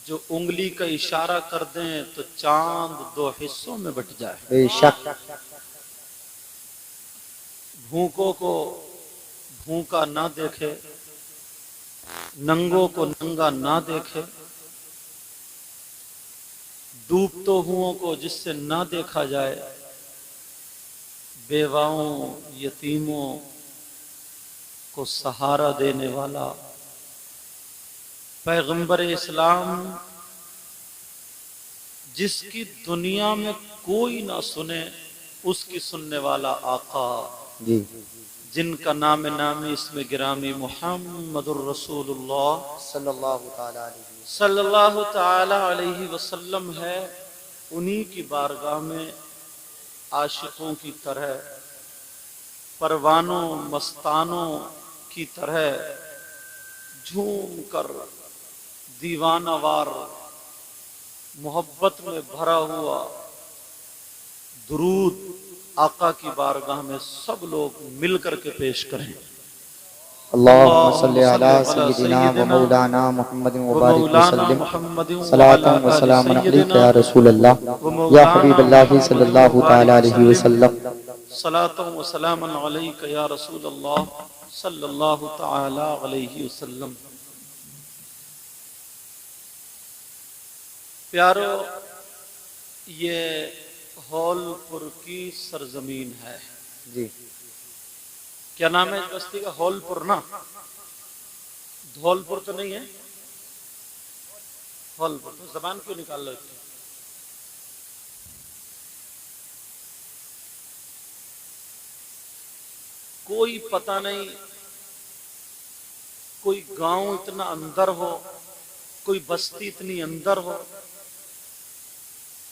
जो उंगली का इशारा कर दें तो चांद दो हिस्सों में बट जाए। बेशक। भूखों को भूखा ना देखे, नंगों को नंगा ना देखे, डूबते हुओं को जिससे ना देखा जाए, बेवाओं यतीमों को सहारा देने वाला पैगंबर इस्लाम, जिसकी दुनिया में कोई ना सुने उसकी सुनने वाला आका जी। जिनका नाम नामी इसमें गिरामी मुहम्मदुर रसूलुल्लाह सल्लल्लाहु ताला अलैहि वसल्लम है, उन्हीं की बारगाह में आशिकों की तरह, परवानों मस्तानों की तरह झूम कर दीवानावार मोहब्बत में भरा हुआ दुरूद आका की बारगाह में सब लोग मिलकर के पेश करें। अल्लाहुम्मा सल्ली अला सय्यिदिना व मौलाना मुहम्मदिन व बारिक वसल्लिम सलातन व सलामन अलैका या रसूल अल्लाह या हबीब अल्लाह सल्लल्लाहु तआला अलैहि वसल्लम सलातन व सलामन अलैका या रसूल अल्लाह सल्लल्लाहु तआला अलैहि वसल्लम। प्यारो, ये हौलपुर की सरजमीन है जी। क्या नाम है इस बस्ती का? हौलपुर ना, धौलपुर तो नहीं है, हौलपुर। तो जबान क्यों निकाल रहे थे? कोई पता नहीं, कोई गांव इतना अंदर हो, कोई बस्ती इतनी अंदर हो,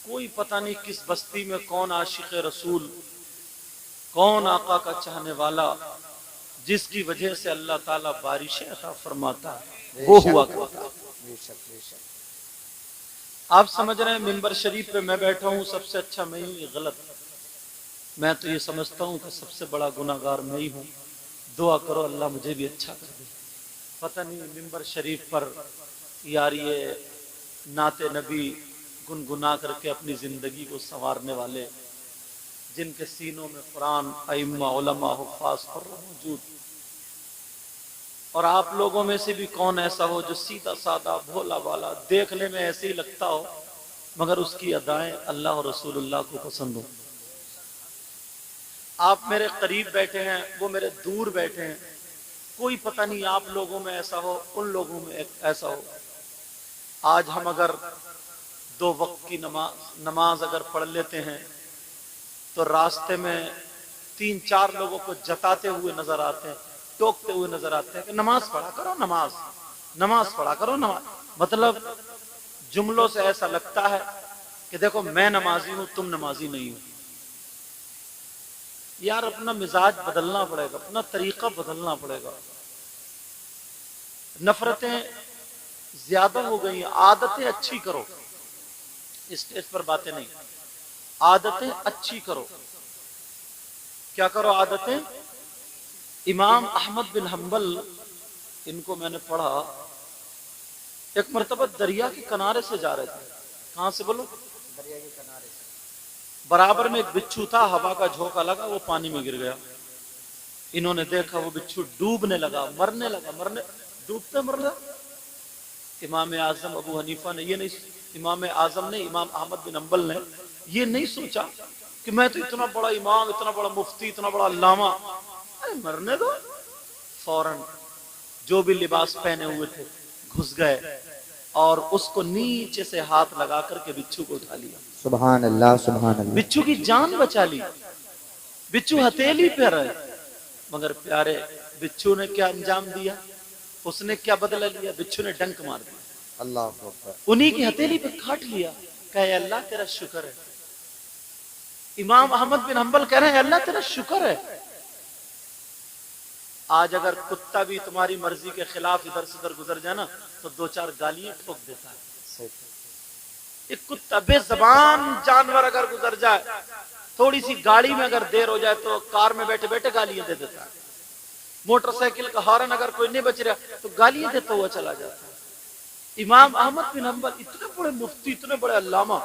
कोई पता नहीं किस बस्ती में कौन आशिक रसूल, कौन आका का चाहने वाला, जिसकी वजह से अल्लाह ताला बारिशें अता फरमाता है, वो हुआ करता। आप समझ रहे हैं मिंबर शरीफ पे मैं बैठा हूं, सबसे अच्छा मैं हूं, ये गलत। मैं तो ये समझता हूं कि सबसे बड़ा गुनाहगार मैं ही हूं। दुआ करो अल्लाह मुझे भी अच्छा कर दे। पता नहीं मिंबर शरीफ पर यार ये नाते नबी गुनगुना करके अपनी जिंदगी को संवारने वाले, जिनके सीनों में कुरान, अइम्मा, उलमा, हुफ़ाज़ मौजूद, और आप लोगों में से भी कौन ऐसा हो जो सीधा साधा भोला वाला देखने में ऐसे ही लगता हो, मगर उसकी अदाएं अल्लाह और रसूलुल्लाह को पसंद हो। आप मेरे करीब बैठे हैं, वो मेरे दूर बैठे हैं, कोई पता नहीं आप लोगों में ऐसा हो, उन लोगों में ऐसा हो। आज हम अगर 2 वक्त की नमाज अगर पढ़ लेते हैं तो रास्ते में 3-4 लोगों को जताते हुए नजर आते हैं, टोकते हुए नजर आते हैं कि नमाज पढ़ा करो, नमाज पढ़ा करो, नमाज। मतलब जुमलों से ऐसा लगता है कि देखो मैं नमाजी हूं, तुम नमाजी नहीं हो। यार अपना मिजाज बदलना पड़ेगा, अपना तरीका बदलना पड़ेगा। नफरतें ज्यादा हो गई हैं, आदतें अच्छी करो। स्टेज पर बातें नहीं, आदतें अच्छी करो। क्या करो आदतें? इमाम अहमद बिन हंबल, इनको मैंने पढ़ा, एक मर्तबा दरिया के किनारे से जा रहे थे। कहां से बोलो? दरिया के किनारे से। बराबर में एक बिच्छू था, हवा का झोंका लगा, वो पानी में गिर गया। इन्होंने देखा वो बिच्छू डूबने लगा, मरने लगा, डूबते मर रहा। इमाम आजम अबू हनीफा ने ये नहीं, इमाम आजम ने, इमाम अहमद बिन हंबल ने ये नहीं सोचा कि मैं तो इतना बड़ा इमाम, इतना बड़ा मुफ्ती, इतना बड़ा अल्लामा, अरे मरने दो। फौरन जो भी लिबास पहने हुए थे घुस गए और उसको नीचे से हाथ लगा करके बिच्छू को उठा लिया। सुभान अल्लाह, सुभान अल्लाह। बिच्छू की जान बचा ली। बिच्छू हथेली पे रहे, मगर प्यारे बिच्छू ने क्या अंजाम दिया? उसने क्या बदला लिया? बिच्छू ने डंक मार दिया, अल्लाह अकबर। उन्हीं की हथेली पे काट लिया। कहे अल्लाह तेरा शुक्र है। इमाम अहमद बिन हंबल कह रहे हैं अल्लाह तेरा शुक्र है। आज अगर कुत्ता भी तुम्हारी मर्जी के खिलाफ इधर से उधर गुजर जाए ना तो 2-4 गालियां ठोक देता है। एक कुत्ता बेज़बान जानवर अगर गुजर जाए, थोड़ी सी गाड़ी में अगर देर हो जाए तो कार में बैठे बैठे गालियां दे देता है। मोटरसाइकिल का हॉर्न अगर कोई नहीं बच रहा तो गालियां देता हुआ चला जाता है। इमाम अहमद बिन हम्बल इतने बड़े मुफ्ती, इतने बड़े अल्लामा,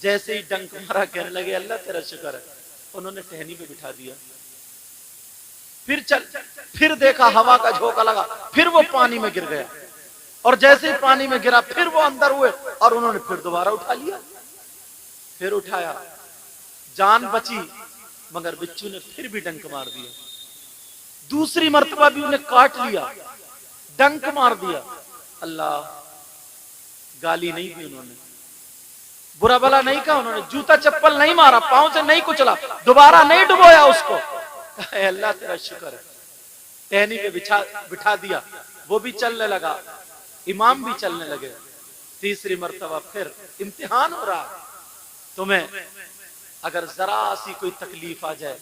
जैसे ही डंक मारा कहने लगे अल्लाह तेरा शुक्र है, उन्होंने टहनी पे बिठा दिया। फिर देखा हवा का झोंका लगा, फिर वो पानी में गिर गया, और जैसे ही पानी में गिरा फिर वो अंदर हुए और उन्होंने फिर दोबारा उठा लिया। फिर उठाया, जान बची, मगर बिच्छू ने फिर भी डंक मार दिया। दूसरी मर्तबा भी उन्हें काट लिया, डंक मार दिया। अल्लाह, गाली नहीं दी उन्होंने, बुरा भला नहीं कहा उन्होंने, जूता चप्पल नहीं मारा, पांव से नहीं कुचला, दोबारा नहीं डुबोया उसको। अल्लाह तेरा शुक्र है, टहनी पे बिठा दिया, वो भी चलने लगा, इमाम भी चलने लगे। तीसरी मर्तबा फिर इम्तिहान हो रहा, तुम्हें अगर जरा सी कोई तकलीफ आ जाए,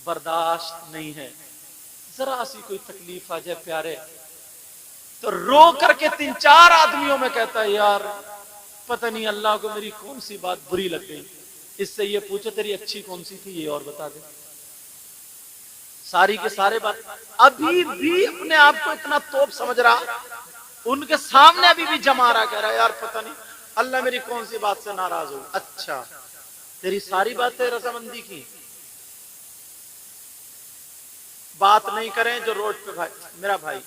बर्दाश्त नहीं है, जरा सी कोई तकलीफ आ जाए प्यारे, तो रो करके 3-4 आदमियों में कहता है यार पता नहीं अल्लाह को मेरी कौन सी बात बुरी लग गई, इससे ये पूछो तेरी अच्छी कौन सी थी, ये और बता दे। सारी के सारे बात अभी भी अपने आप को इतना तोप समझ रहा, उनके सामने अभी भी जमा रहा, कह रहा यार पता नहीं अल्लाह मेरी कौन सी बात से नाराज हो। अच्छा, तेरी सारी बातें रजामंदी की, बात नहीं करें जो रोड पे भाई, मेरा भाई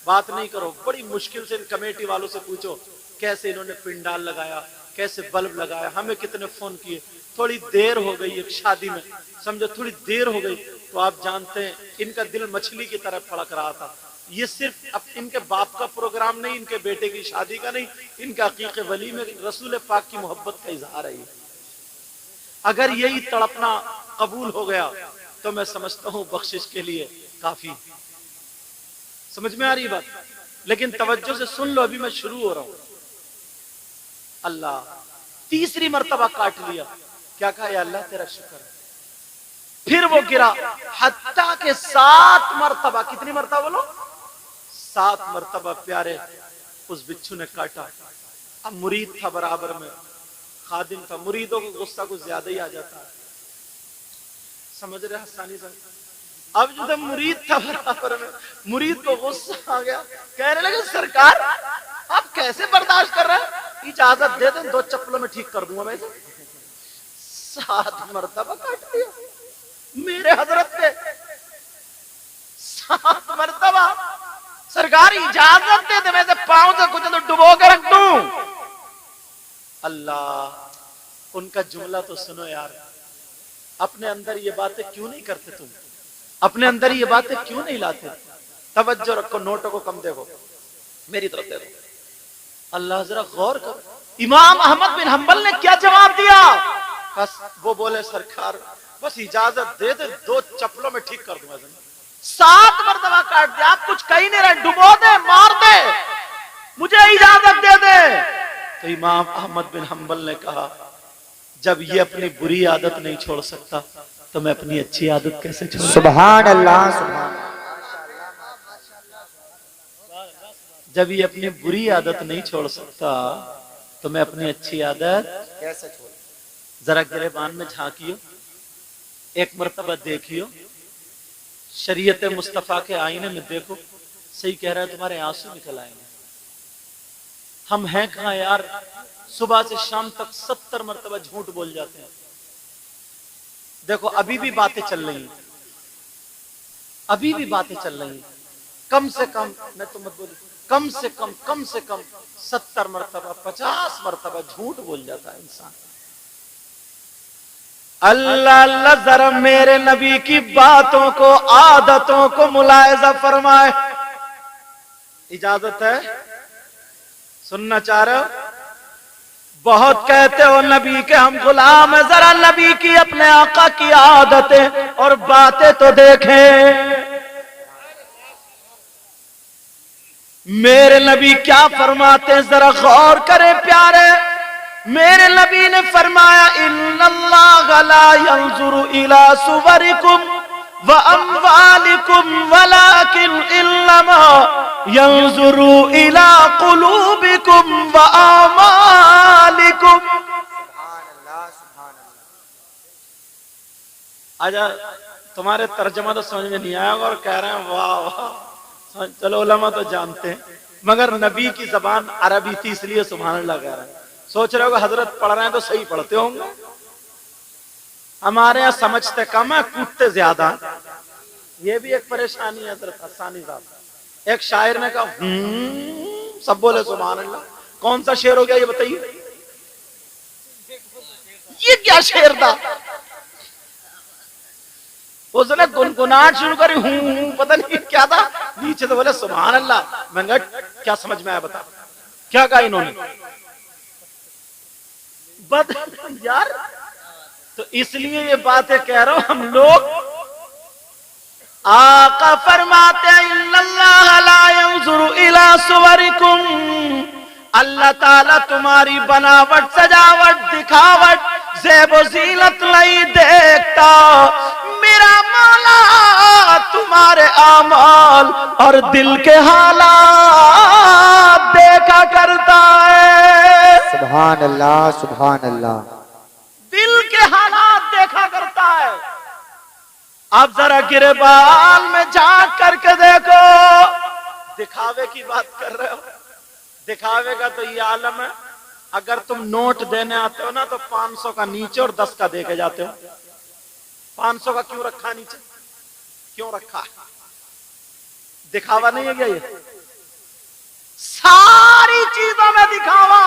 बात नहीं करो, बड़ी मुश्किल से कमेटी वालों से पूछो कैसे इन्होंने पिंडाल लगाया, कैसे बल्ब लगाया, हमें कितने फोन किए, थोड़ी देर हो गई एक शादी में, समझो थोड़ी देर हो गई तो आप जानते हैं इनका दिल मछली की तरह फड़क रहा था। ये सिर्फ अब इनके बाप का प्रोग्राम नहीं, इनके बेटे की शादी का नहीं, इनका अकीक़े वली में रसूल पाक की मोहब्बत का इजहार है। अगर यही तड़पना कबूल हो गया तो मैं समझता हूं बख्शिश के लिए काफी। समझ में आ रही बात? लेकिन तवज्जो से सुन लो, अभी मैं शुरू हो रहा हूं। अल्लाह, तीसरी मर्तबा काट लिया, क्या कहा या अल्लाह तेरा शुक्र है। फिर वो गिरा, हत्ता के 7 मर्तबा, कितनी मर्तबा बोलो? 7 मर्तबा प्यारे उस बिच्छू ने काटा। अब मुरीद था बराबर में, खादिम था, मुरीदों को गुस्सा कुछ ज्यादा ही आ जाता है, समझ रहे हसानी से। अब जो था मुरीद था बराबर में, मुरीद को गुस्सा आ गया, कहने लगे सरकार आप कैसे बर्दाश्त कर रहे हैं, इजाजत दे दें 2 चप्पलों में ठीक कर दूंगा मैं इसे। 7 मर्तबा काट दिया मेरे हजरत पे, 7 मर्तबा। सरकार इजाजत दे दे मैं इसे पांव से कुछ तो डुबो कर रख दूं। अल्लाह, उनका जुमला तो सुनो यार, अपने अंदर ये बातें क्यों नहीं करते तुम, अपने अंदर ये बातें क्यों नहीं लाते? तवज्जो रखो, नोटों को कम देखो, मेरी तरफ देखो। अल्लाह जरा गौर करो, इमाम अहमद बिन हम्बल ने क्या जवाब दिया? बस वो बोले सरकार बस इजाजत दे दे 2 चप्पलों में ठीक कर दूंगा। 7 मर्तबा काट दिया, आप कुछ कहीं नहीं रहे, डुबो दे, मार दे, मुझे इजाजत दे दे। तो इमाम अहमद बिन हम्बल ने कहा जब ये अपनी बुरी आदत नहीं छोड़ सकता तो मैं अपनी अच्छी आदत कैसे छोड़? सुभान अल्लाह, सुभान। जब ये अपनी बुरी आदत नहीं छोड़ सकता तो मैं अपनी अच्छी आदत कैसे छोड़? जरा गिरेबान में झांकियो, एक मर्तबा देखियो, शरीयत मुस्तफा के आईने में देखो, सही कह रहा है तुम्हारे आंसू निकल आएंगे। हम हैं कहां यार, सुबह से शाम तक 70 मर्तबा झूठ बोल जाते हैं। देखो अभी भी बातें चल रही हैं, अभी भी बातें चल रही हैं। कम से कम, मैं तो मत बोलूं, कम से कम 70 मर्तबा 50 मर्तबा झूठ बोल जाता है इंसान। अल्लाह अल्लाह जरा मेरे नबी की बातों को, आदतों को मुलायजा फरमाए। इजाजत है? सुनना चाह रहे हो? बहुत कहते हो नबी के हम गुलाम, जरा नबी की अपने आका की आदतें और बातें तो देखें। मेरे नबी क्या फरमाते जरा गौर करें प्यारे। मेरे नबी ने फरमाया इन्नल्लाह ला यंजुरु इला सुवरिकुम व अम्वालिकुम वलाकिन इन्नमा यंजुरु इला कुलूबिकुम व आमालिकुम। आजा, तुम्हारे तर्जमा तो समझ में नहीं आया और कह रहे हैं वाह वाह, चलो उलमा तो जानते हैं, मगर नबी की जबान अरबी थी इसलिए सुभान अल्लाह कह रहे हैं। सोच रहे हो हजरत पढ़ रहे हैं तो सही पढ़ते होंगे। हमारे यहाँ समझते कम है, कूदते ज्यादा। ये भी एक परेशानी है हजरत हस्सानी साहब। एक शायर ने कहा सब बोले सुभान अल्लाह। कौन सा शेर हो गया ये बताइए? ये क्या शेर था? उसने गुनगुनाहट शुरू करी, पता नहीं क्या था। नीचे तो बोले सुभान अल्लाह। मैं क्या समझ में आया बता, क्या कहा इन्होंने? यार तो इसलिए ये बातें कह रहा हूं। हम लोग आका फरमाते इन्नल्लाह ला यंजुरु इला सुवरिकुम, अल्लाह ताला तुम्हारी बनावट, सजावट, दिखावट, ज़ेब ज़ीनत नहीं देखता। मेरा मौला तुम्हारे आमाल और दिल के हालात देखा करता है। सुभान अल्लाह, सुभान अल्लाह। दिल के हालात देखा करता है। आप जरा गिरबान में झांक करके देखो। दिखावे की बात कर रहे हो, दिखावे का तो ये आलम है। अगर तुम नोट देने आते हो ना तो 500 का नीचे और 10 का दे के जाते हो। 500 का क्यों रखा नीचे? क्यों रखा? दिखावा नहीं है क्या? ये सारी चीजों में दिखावा।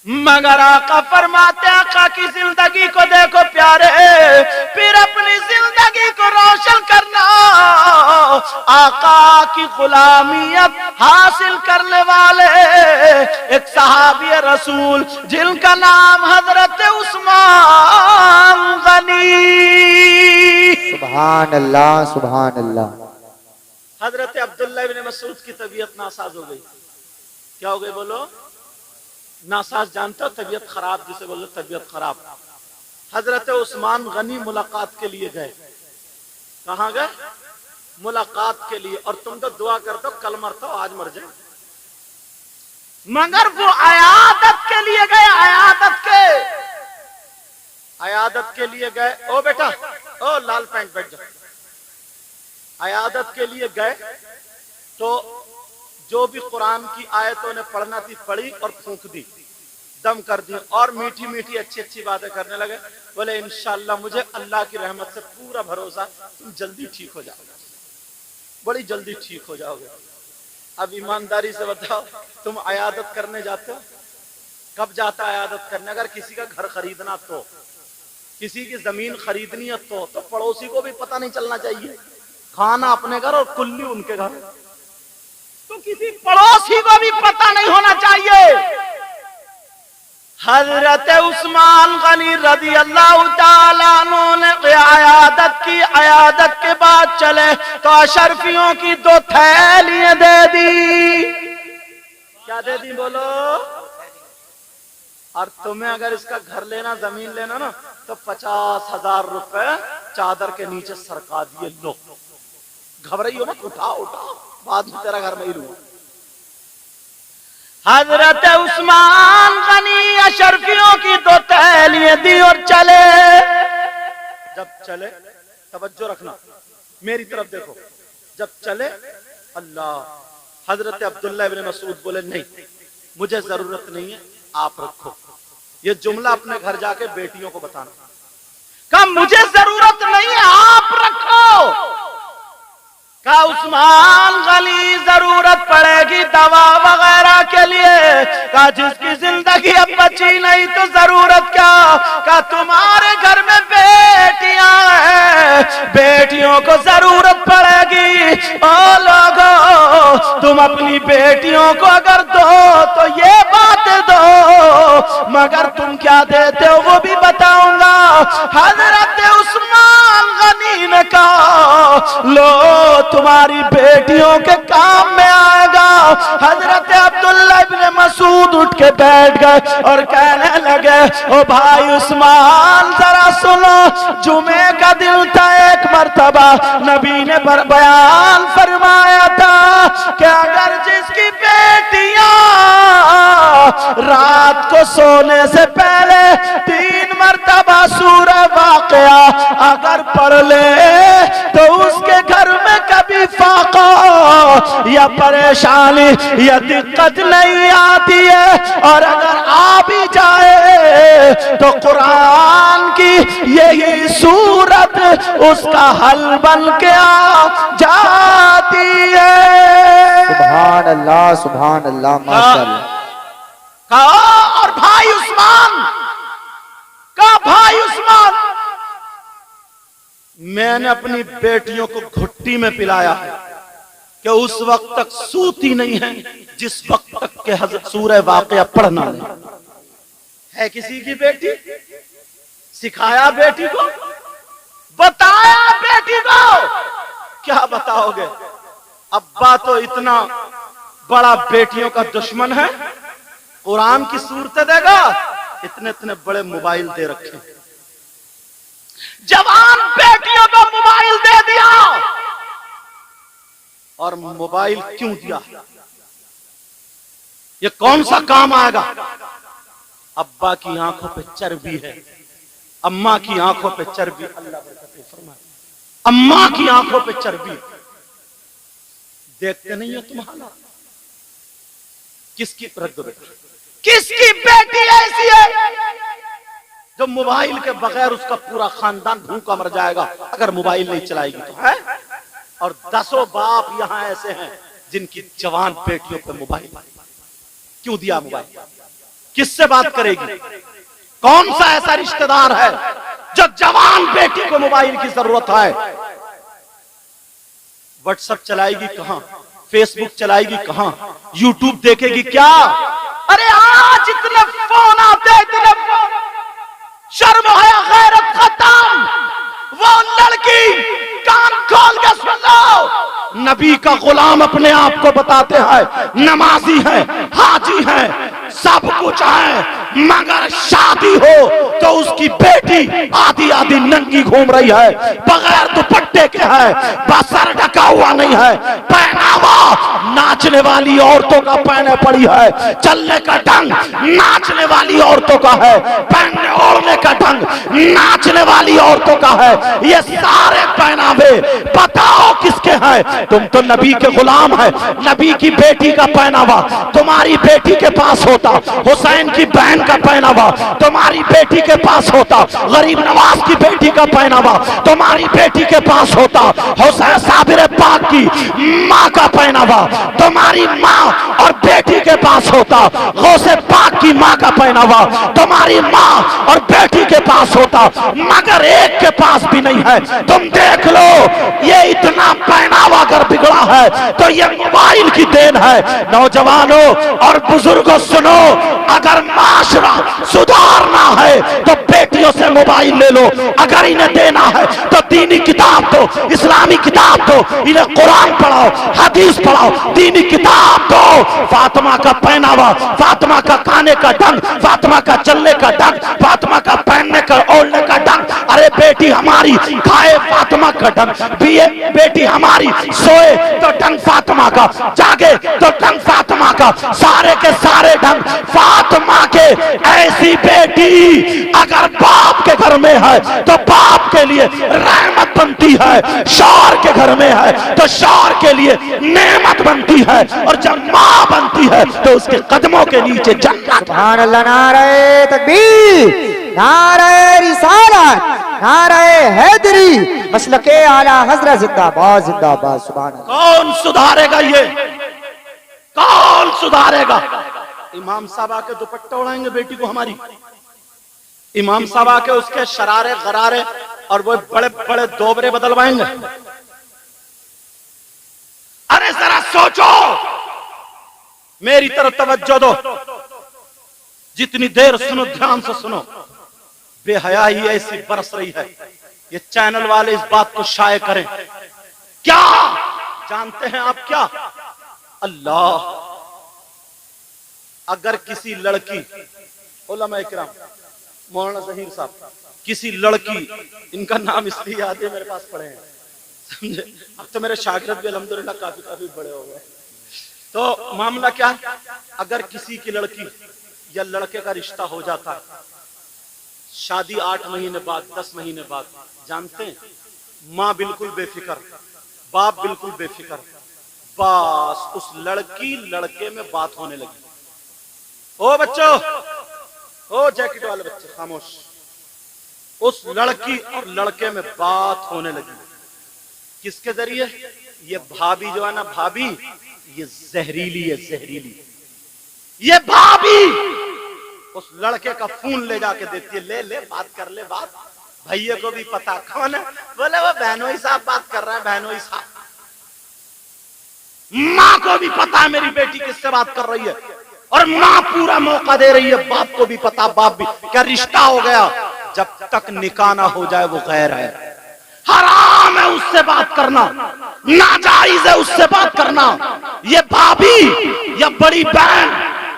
मगर आका फरमाते आका की जिंदगी को देखो प्यारे, फिर अपनी जिंदगी को रोशन करना। आका की गुलामियत हासिल करने वाले एक सहाबी रसूल जिनका नाम हजरत उस्मान गनी। सुभान अल्लाह, सुभान अल्लाह। हजरत अब्दुल्लाह इब्न मसूद की तबीयत नासाज हो गई। क्या हो गई बोलो? नासाज जानते हो? तबीयत खराब, जिसे बोलो तबीयत खराब। हजरत उस्मान गनी मुलाकात के लिए गए। कहां गए? मुलाकात के लिए। और तुम तो दुआ करते हो कल मरता हो आज मर जाए, मगर वो अयादत के लिए गए। अयादत के लिए गए। ओ बेटा, ओ लाल पैंट बैठ जाओ। अयादत के लिए गए तो जो भी कुरान की आयतों ने पढ़ना थी पढ़ी और फूंक दी, दम कर दी और मीठी मीठी अच्छी अच्छी बातें करने लगे। बोले इंशाअल्लाह मुझे अल्लाह की रहमत से पूरा भरोसा, तुम जल्दी ठीक हो जाओगे, बड़ी जल्दी ठीक हो जाओगे। अब ईमानदारी से बताओ, तुम अयादत करने जाते हो? कब जाता है अयादत करने? अगर किसी का घर खरीदना तो, किसी की जमीन खरीदनी है तो पड़ोसी को भी पता नहीं चलना चाहिए। खाना अपने घर और कुल्ली उनके घर, तो किसी पड़ोसी को भी पता नहीं होना चाहिए। हजरत उस्मान गनी रज़ी अल्लाह ताला अन्हु ने अयादत के बाद चले तो अशरफियों की 2 थैलियां दे दी। क्या दे दी बोलो? और तुम्हें अगर इसका घर लेना, जमीन लेना ना तो 50,000 रुपए चादर के नीचे सरका दिए। लो, घबराइयो मत, उठाओ, बाद में तेरा घर में ही रहूंगा। हजरत उस्मान गनी अशरफियों की 2 थैलियां दी और चले। जब चले, तवज्जो रखना, मेरी तरफ देखो। जब चले, अल्लाह, हजरत अब्दुल्लाह इब्न मसूद बोले नहीं, मुझे जरूरत नहीं है, आप रखो। ये जुमला अपने घर जाके बेटियों को बताना। कहा मुझे जरूरत नहीं है, आप रखो। का उस्मान गनी जरूरत पड़ेगी दवा वगैरह के लिए। का जिसकी जिंदगी अब बची नहीं तो जरूरत क्या? का तुम्हारे घर में बेटियां हैं, बेटियों को जरूरत पड़ेगी। ओ लोगों, तुम अपनी बेटियों को अगर दो तो ये बात दो, मगर तुम क्या देते हो वो भी बताऊंगा। हजरत उस्मान गनी ने कहा लो, तुम्हारी बेटियों के काम में आएगा। हजरत अब्दुल्लाह इब्न मसूद उठ के बैठ गए और कहने लगे, ओ भाई उस्मान जरा सुनो, जुमे का दिन था, एक मर्तबा नबी ने बयान फरमाया था कि अगर जिसकी बेटियां रात को सोने से पहले 3 मर्तबा सूरह वाक़या अगर पढ़ ले तो उसके घर में कभी फाका या परेशानी या दिक्कत नहीं आती है, और अगर आ भी जाए तो कुरान की यही सूरत उसका हल बन के आ जाती है। सुभान अल्लाह माशाअल्लाह। और भाई उस्मान का, भाई उस्मान, मैंने अपनी बेटियों को घुट्टी में पिलाया है कि उस वक्त तक सूती नहीं है जिस वक्त तक के हज़रत सूरह वाक़या पढ़ना नहीं है। किसी की बेटी सिखाया, बेटी को बताया, बेटी को क्या बताओगे? अब्बा तो इतना बड़ा बेटियों का दुश्मन है, कुरान की सूरतें देगा, इतने इतने बड़े मोबाइल दे रखे। जवान बेटियों को मोबाइल दे दिया। और मोबाइल क्यों दिया? ये कौन सा काम आएगा? अब्बा की आंखों पे चर्बी है, अम्मा की आंखों पे चर्बी, अल्लाह बरकत फरमाए, अम्मा की आंखों पे चर्बी। देखते नहीं हो तुम हालात? किसकी रख दो बेटा, किसकी बेटी ऐसी है जो मोबाइल के बगैर उसका पूरा खानदान भूखा मर जाएगा अगर मोबाइल नहीं चलाएगी तो, है? और दसों बाप यहां ऐसे हैं जिनकी जवान बेटियों पे मोबाइल क्यों दिया? मोबाइल किससे बात करेगी? कौन सा ऐसा रिश्तेदार है जो जवान बेटी को मोबाइल की जरूरत है? व्हाट्सएप चलाएगी कहां? फेसबुक चलाएगी कहां? यूट्यूब देखेगी क्या? अरे आज इतने फोन आते, इतने फोन, शर्म है, गैरत खत्म। वो लड़की कान खोल के सुन लो, नबी का गुलाम अपने आप को बताते हैं नमाजी है, हाजी है, सब कुछ है, मगर शादी हो तो उसकी बेटी आधी आधी नंगी घूम रही है, बगैर दुपट्टे के है, बसर ढका हुआ नहीं है, पहनावा नाचने वाली औरतों का पहने पड़ी है, चलने का ढंग नाचने वाली औरतों का है, पहनने ओढ़ने का ढंग नाचने वाली औरतों का है। ये सारे पहनावे बताओ किसके हैं? तुम तो नबी के गुलाम है। नबी की बेटी का पहनावा तुम्हारी बेटी के पास होता, हुसैन की बहन का पहनावा तुम्हारी बेटी के पास होता, गरीब नवाज की बेटी का पहनावा तुम्हारी बेटी के पास होता, हुसैन साबिर पाक की माँ का पहनावा तुम्हारी माँ और बेटी के पास होता, गौसे पाक की माँ का पहनावा तुम्हारी माँ और बेटी के पास होता, मगर एक के पास भी नहीं है। तुम देख लो, ये इतना पहनावा अगर बिगड़ा है तो ये मोबाइल की देन है। नौजवानों और बुजुर्गों सुनो, अगर माशरा सुधारना है तो बेटियों से मोबाइल ले लो, अगर इन्हें देना है तो दीनी किताब दो, इस्लामी किताब दो, इन्हें कुरान पढ़ाओ, हदीस पढ़ाओ, दीनी किताब दो। फातिमा का पहनावा, फातिमा का खाने का ढंग, फातिमा का चलने का ढंग, फातिमा का पहनने का ओढ़ने का ढंग। अरे बेटी हमारी खाए फातिमा का ढंग, बेटी हमारी सोए तो ढंग फातिमा का, जागे तो ढंग फातिमा का, सारे के सारे ढंग फातिमा के। ऐसी बेटी अगर बाप के घर में है तो बाप के लिए रहमत बनती है, शौहर के घर में है तो शौहर के लिए नेमत बनती है, और जब माँ बनती है तो उसके कदमों के नीचे जन्नत। सुभान अल्लाह, नारे तकबीर, नारे रिसालत, नारे हैदरी, मसलके आला हजरत जिंदाबाद जिंदाबाद। सुभान अल्लाह। कौन सुधारेगा? ये कौन सुधारेगा? इमाम साहब आके दुपट्टा उड़ाएंगे बेटी को हमारी, इमाम साहब आके उसके शरारे गरारे और वो बड़े बड़े दोबरे बदलवाएंगे। अरे जरा सोचो, मेरी तरफ तवज्जो दो, जितनी देर सुनो ध्यान से सुनो। बेहयाई ऐसी बरस रही है, ये चैनल वाले इस बात को शाये करें। क्या जानते हैं आप? क्या अल्लाह, अगर किसी लड़की, उलमा इकराम, मौलाना जहीर साहब, किसी लड़की, इनका नाम इसलिए याद है मेरे पास पढ़े हैं, समझे? अब तो मेरे शागिर्द भी अल्हम्दुलिल्लाह काफी बड़े हो गए। तो मामला क्या है? अगर किसी की लड़की या लड़के का रिश्ता हो जाता है, शादी 8 महीने बाद, 10 महीने बाद, जानते हैं, माँ बिल्कुल बेफिक्र, बाप बिल्कुल बेफिक्र, बस उस लड़की लड़के में बात होने लगी। ओ बच्चों, ओ जैकेट वाले बच्चे खामोश। उस लड़की और लड़के में बात होने लगी। किसके जरिए? ये भाभी जो है ना, भाभी ये जहरीली है, जहरीली। ये भाभी उस लड़के का फोन ले जाके देती है, ले ले बात कर ले बात। भैया को भी पता कौन है, बोले वो बहनोई साहब बात कर रहा है, बहनोई साहब। माँ को भी पता है मेरी बेटी किससे बात कर रही है, और माँ पूरा मौका दे रही है। बाप को भी पता, बाप भी, क्या रिश्ता हो गया, जब तक निकाह ना हो जाए वो गैर है, हराम है उससे बात करना, नाजायज है उससे बात करना। ये भाभी या बड़ी बहन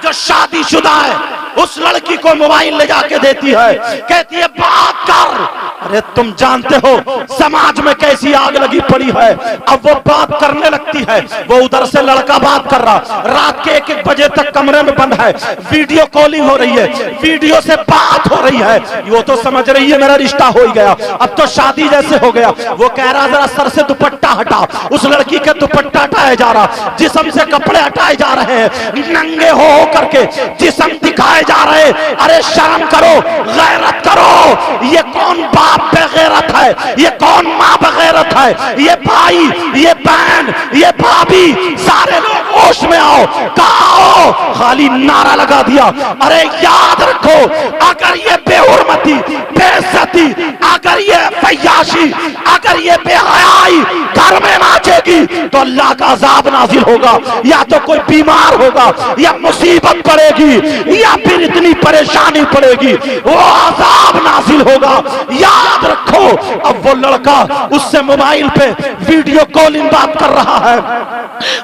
जो शादीशुदा है, उस लड़की को मोबाइल ले जाके देती है, कहती है बात कर। अरे तुम जानते हो समाज में कैसी आग लगी पड़ी है। अब वो बात करने लगती है, वो उधर से लड़का बात कर रहा, रात के 1-1 बजे तक कमरे में बंद है, वीडियो कॉलिंग हो रही है, वीडियो से बात हो रही है। वो तो समझ रही है मेरा रिश्ता हो ही गया, अब तो शादी जैसे हो गया। वो कह रहा जरा सर से दुपट्टा हटा, उस लड़की के दुपट्टा हटाया जा रहा, जिस्म से कपड़े हटाए जा रहे हैं, नंगे हो करके जिस्म दिखाए जा रहे हैं। अरे शर्म करो, गैरत करो। ये कौन बाप बेगैरत है, ये कौन माँ बेगैरत है? ये भाई, ये बहन, ये भाभी, सारे लोग होश में आओ, कहो। खाली नारा लगा दिया। अरे याद रखो, अगर ये बेहुरमती, बेइज्जती, अगर ये फयाशी, अगर ये बेहयाई घर में नाचेगी तो अल्लाह का अजाब नाजिल होगा। या तो कोई बीमार होगा, या मुसीबत पड़ेगी, या फिर इतनी परेशानी पड़ेगी, वो अजाब नाजिल होगा। याद रखो। अब वो लड़का उससे मोबाइल पे वीडियो कॉलिंग बात कर रहा है,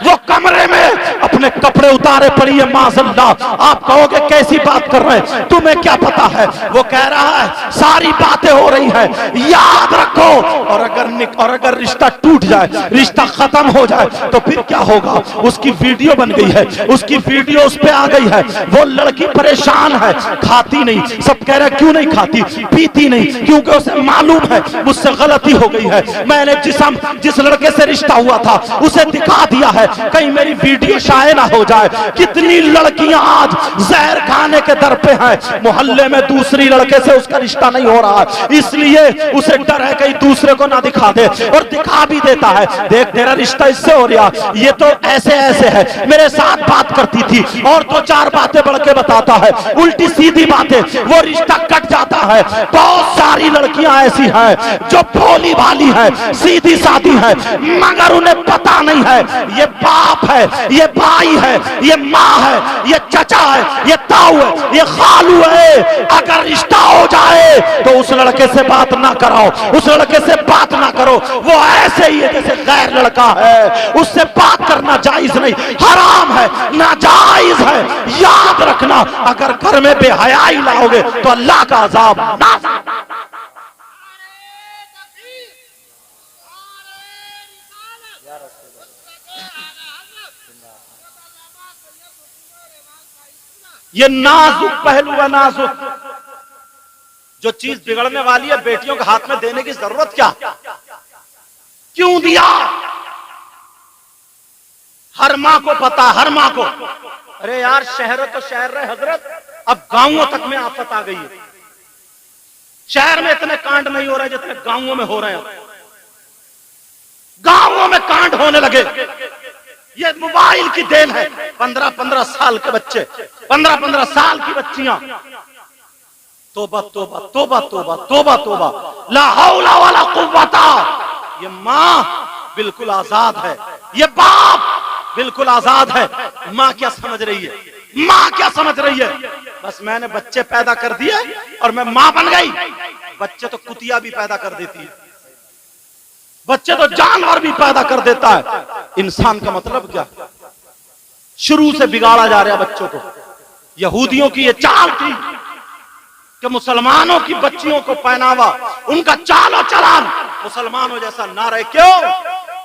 वो कमरे में अपने कपड़े उतारे पड़ी है। माज़अल्लाह, आप कहोगे कैसी बात कर रहे हैं, तुम्हें क्या पता है? वो कह रहा है सारी बातें हो रही है। याद रखो, और अगर रिश्ता टूट जाए, रिश्ता खत्म हो जाए, तो फिर क्या होगा? उसकी वीडियो बन गई है, उसकी वीडियो उस पे आ गई है। वो लड़की परेशान है, खाती नहीं, सब कह रहे क्यों नहीं खाती, पीती नहीं, क्योंकि उसे मालूम है मुझसे गलती हो गई है। मैंने जिस लड़के से रिश्ता हुआ था उसे दिखा दिया है, कहीं मेरी वीडियो शाये ना हो जाए। कितनी लड़कियां आज जहर खाने के दर पे हैं, मोहल्ले में दूसरी लड़के से उसका रिश्ता नहीं हो रहा है, इसलिए उसे डर है कहीं दूसरे को ना दिखा दे, और दिखा भी देता है। देख तेरा रिश्ता इससे हो रहा, ये तो ऐसे ऐसे है, मेरे साथ बात करती थी, और 2-4 बातें बढ़ के बताता है, उल्टी सीधी बातें, वो रिश्ता कट जाता है। बहुत सारी लड़कियां ऐसी हैं जो भोली भाली है, सीधी सादी है, मगर उन्हें पता नहीं है ये बाप है, ये भाई है, ये माँ है, ये चचा है, ये ताऊ है, ये खालू है। अगर रिश्ता हो जाए तो उस लड़के से बात ना कराओ, उस लड़के से बात ना करो। वो ऐसे ही है जैसे गैर लड़का है, उससे बात करना जायज नहीं, हराम है, नाजायज है। याद रखना, अगर घर में बेहयाई लाओगे तो अल्लाह का अजाब ना। ये नाजुक पहलू है, नाजुक। जो चीज बिगड़ने वाली है, बेटियों के हाथ में देने की जरूरत क्या, क्यों दिया? हर माँ को पता, हर माँ को। अरे यार, शहर तो शहर रहे हजरत, अब गांवों तक में आफत आ गई है। शहर में इतने कांड नहीं हो रहे जितने गांवों में हो रहे हैं। गांवों में कांड होने लगे, ये मोबाइल की देन है। 15-15 साल के बच्चे, 15-15 साल की बच्चियां, तोबा तोबा तोबा तोबा तोबा तोबा, ला हौला वला कुव्वता। ये माँ बिल्कुल आजाद है, ये बाप बिल्कुल आजाद है। माँ क्या समझ रही है, माँ क्या समझ रही है? बस मैंने बच्चे पैदा कर दिए और मैं माँ बन गई। बच्चे तो कुतिया भी पैदा कर देती है, बच्चे तो जानवर भी पैदा कर देता है। इंसान का मतलब क्या? शुरू से बिगाड़ा जा रहा बच्चों को। यहूदियों की ये चाल थी कि मुसलमानों की बच्चियों को पहनावा, उनका चालो चलान मुसलमानों जैसा ना रहे। क्यों?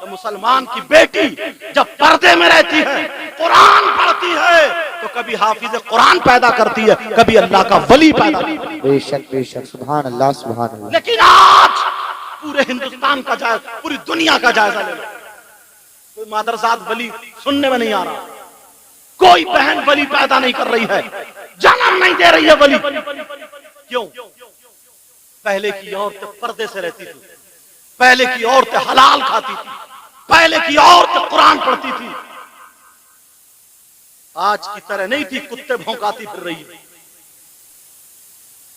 तो मुसलमान की बेटी जब पर्दे में रहती है, कुरान पढ़ती है, तो कभी हाफिज कुरान पैदा करती है, कभी अल्लाह का वली पैदा करती है। बेशक सुभान अल्लाह सुभान अल्लाह। लेकिन आज पूरे हिंदुस्तान का जायजा, पूरी दुनिया का जायजा ले लो, कोई मदरसात वली सुनने में नहीं आ रहा, कोई बहन वली पैदा नहीं कर रही है, जन्म नहीं दे रही है वली। क्यों? पहले की औरतें पर्दे से रहती थी, पहले की औरतें हलाल खाती थी, पहले की औरतें कुरान पढ़ती थी। आज की तरह नहीं थी कुत्ते भौंकाती फिर रही है।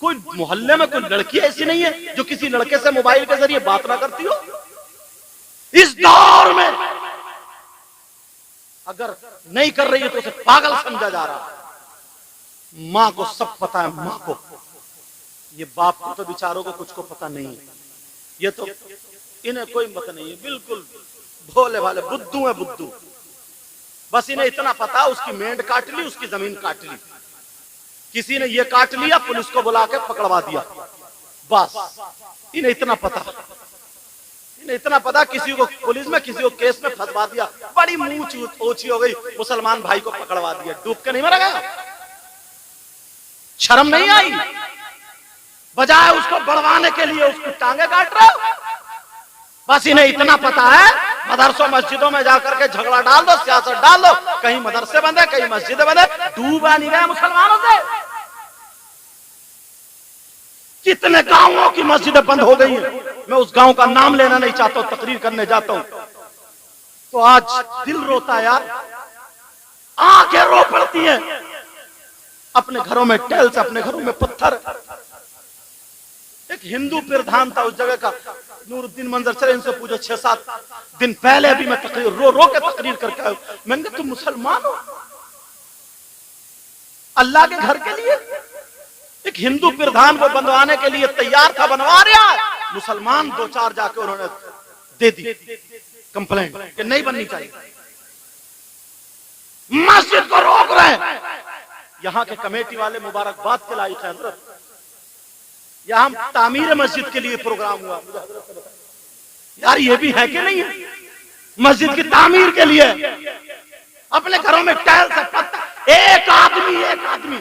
कोई मोहल्ले में कोई लड़की ऐसी नहीं है जो किसी लड़के से मोबाइल के जरिए बात ना करती हो। इस दौर में अगर नहीं कर रही है तो उसे पागल समझा जा रहा है। मां को सब पता है, मां को, ये बाप को तो बेचारों को कुछ को पता नहीं है। ये तो इन्हें कोई मत नहीं है, बिल्कुल भोले भाले बुद्धू है, बुद्धू। बस इन्हें इतना पता, उसकी मेंढ काट ली, उसकी जमीन काट ली, किसी ने ये काट लिया, पुलिस को बुला के पकड़वा दिया, बस इन्हें इतना पता। इन्हें इतना पता किसी को पुलिस में, किसी को केस में फंसवा दिया, बड़ी मुंह ऊंची हो गई, मुसलमान भाई को पकड़वा दिया, डूब के नहीं मरा गया, शर्म नहीं आई, बजाय उसको बढ़वाने के लिए उसकी टांगे काट रहे हो। बस इन्हें इतना पता है, मदरसों मस्जिदों में जाकर के झगड़ा डाल दो, सियासत डाल दो, कहीं मदरसे बंदे, कहीं मस्जिदें बंदे, डूबा नहीं गया मुसलमानों से। कितने गांवों की मस्जिदें बंद हो गई हैं, मैं उस गांव का नाम लेना नहीं चाहता हूं, तकरीर करने जाता हूं तो आज दिल रोता है यार, आंखें रो पड़ती हैं। अपने घरों में टाइल्स, अपने घरों में पत्थर। एक हिंदू प्रधान था उस जगह का, नूरुद्दीन मंजर चले, इनसे पूछो, 6-7 दिन पहले अभी मैं तकरीर रो के तकरीर करके आया। मैंने कहा तुम मुसलमान हो, अल्लाह के घर के लिए एक हिंदू प्रधान को बनवाने के लिए तैयार था, बनवा रहा, मुसलमान 2-4 जाके उन्होंने दे दी कंप्लेंट कि नहीं बननी चाहिए, मस्जिद को रोक रहे हैं। यहां के कमेटी वाले मुबारकबाद के लायक है हजरत, यहां तामीर मस्जिद के लिए प्रोग्राम हुआ, मुझे हजरत ने बताया यार ये भी है कि नहीं है, मस्जिद की तामीर के लिए अपने घरों में टाइल्स है, पत्थर, एक आदमी